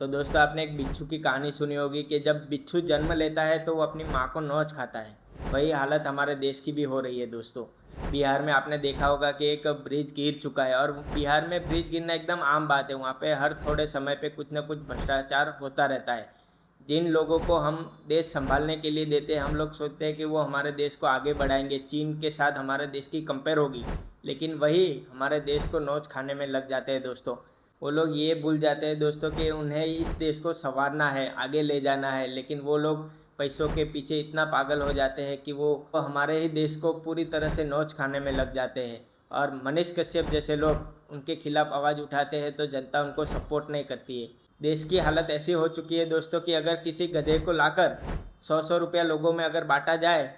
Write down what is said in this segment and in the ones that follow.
तो दोस्तों आपने एक बिच्छू की कहानी सुनी होगी कि जब बिच्छू जन्म लेता है तो वो अपनी माँ को नोच खाता है। वही हालत हमारे देश की भी हो रही है दोस्तों। बिहार में आपने देखा होगा कि एक ब्रिज गिर चुका है और बिहार में ब्रिज गिरना एकदम आम बात है। वहाँ पे हर थोड़े समय पे कुछ ना कुछ भ्रष्टाचार होता रहता है। जिन लोगों को हम देश संभालने के लिए देते हैं, हम लोग सोचते हैं कि वो हमारे देश को आगे बढ़ाएंगे, चीन के साथ हमारे देश की कंपेयर होगी, लेकिन वही हमारे देश को नोच खाने में लग जाते हैं दोस्तों। वो लोग ये भूल जाते हैं दोस्तों कि उन्हें इस देश को संवारना है, आगे ले जाना है, लेकिन वो लोग पैसों के पीछे इतना पागल हो जाते हैं कि वो हमारे ही देश को पूरी तरह से नोच खाने में लग जाते हैं। और मनीष कश्यप जैसे लोग उनके खिलाफ आवाज़ उठाते हैं तो जनता उनको सपोर्ट नहीं करती है। देश की हालत ऐसी हो चुकी है दोस्तों कि अगर किसी गधे को लाकर 100-100 रुपया लोगों में अगर बांटा जाए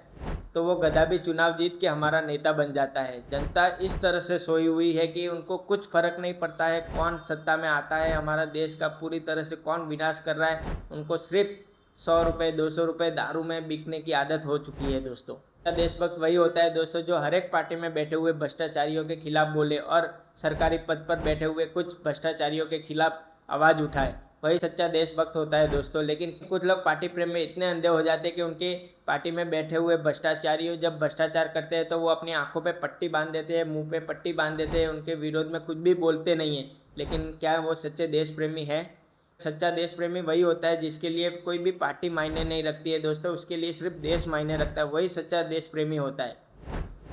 तो वो गधा भी चुनाव जीत के हमारा नेता बन जाता है। जनता इस तरह से सोई हुई है कि उनको कुछ फर्क नहीं पड़ता है कौन सत्ता में आता है, हमारा देश का पूरी तरह से कौन विनाश कर रहा है। उनको सिर्फ 100 रुपये 200 रुपये दारू में बिकने की आदत हो चुकी है दोस्तों। देशभक्त वही होता है दोस्तों जो हर एक पार्टी में बैठे हुए भ्रष्टाचारियों के खिलाफ बोले और सरकारी पद पर बैठे हुए कुछ भ्रष्टाचारियों के खिलाफ आवाज़ उठाए। वही सच्चा देशभक्त होता है दोस्तों। लेकिन कुछ लोग पार्टी प्रेम में इतने अंधे हो जाते हैं कि उनके पार्टी में बैठे हुए भ्रष्टाचारियों जब भ्रष्टाचार करते हैं तो वो अपनी आंखों पे पट्टी बांध देते हैं, मुंह पे पट्टी बांध देते हैं, उनके विरोध में कुछ भी बोलते नहीं हैं। लेकिन क्या वो सच्चे देश प्रेमी है? सच्चा देश प्रेमी वही होता है जिसके लिए कोई भी पार्टी मायने नहीं रखती है दोस्तों, उसके लिए सिर्फ देश मायने रखता है। वही सच्चा देश प्रेमी होता है।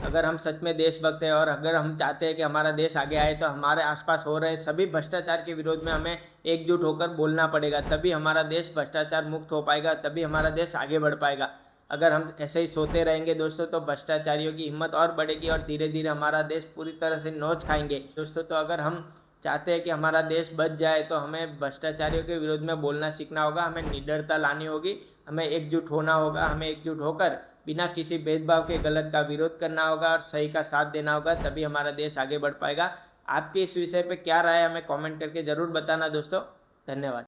अगर हम सच में देशभक्त हैं और अगर हम चाहते हैं कि हमारा देश आगे आए तो हमारे आसपास हो रहे सभी भ्रष्टाचार के विरोध में हमें एकजुट होकर बोलना पड़ेगा। तभी हमारा देश भ्रष्टाचार मुक्त हो पाएगा, तभी हमारा देश आगे बढ़ पाएगा। अगर हम ऐसे ही सोते रहेंगे दोस्तों तो भ्रष्टाचारियों की हिम्मत और बढ़ेगी और धीरे धीरे हमारा देश पूरी तरह से नोच खाएंगे दोस्तों। तो अगर हम चाहते हैं कि हमारा देश बच जाए तो हमें भ्रष्टाचारियों के विरोध में बोलना सीखना होगा, हमें निडरता लानी होगी, हमें एकजुट होना होगा, हमें एकजुट होकर बिना किसी भेदभाव के गलत का विरोध करना होगा और सही का साथ देना होगा। तभी हमारा देश आगे बढ़ पाएगा। आपकी इस विषय पे क्या राय है हमें कमेंट करके ज़रूर बताना दोस्तों। धन्यवाद।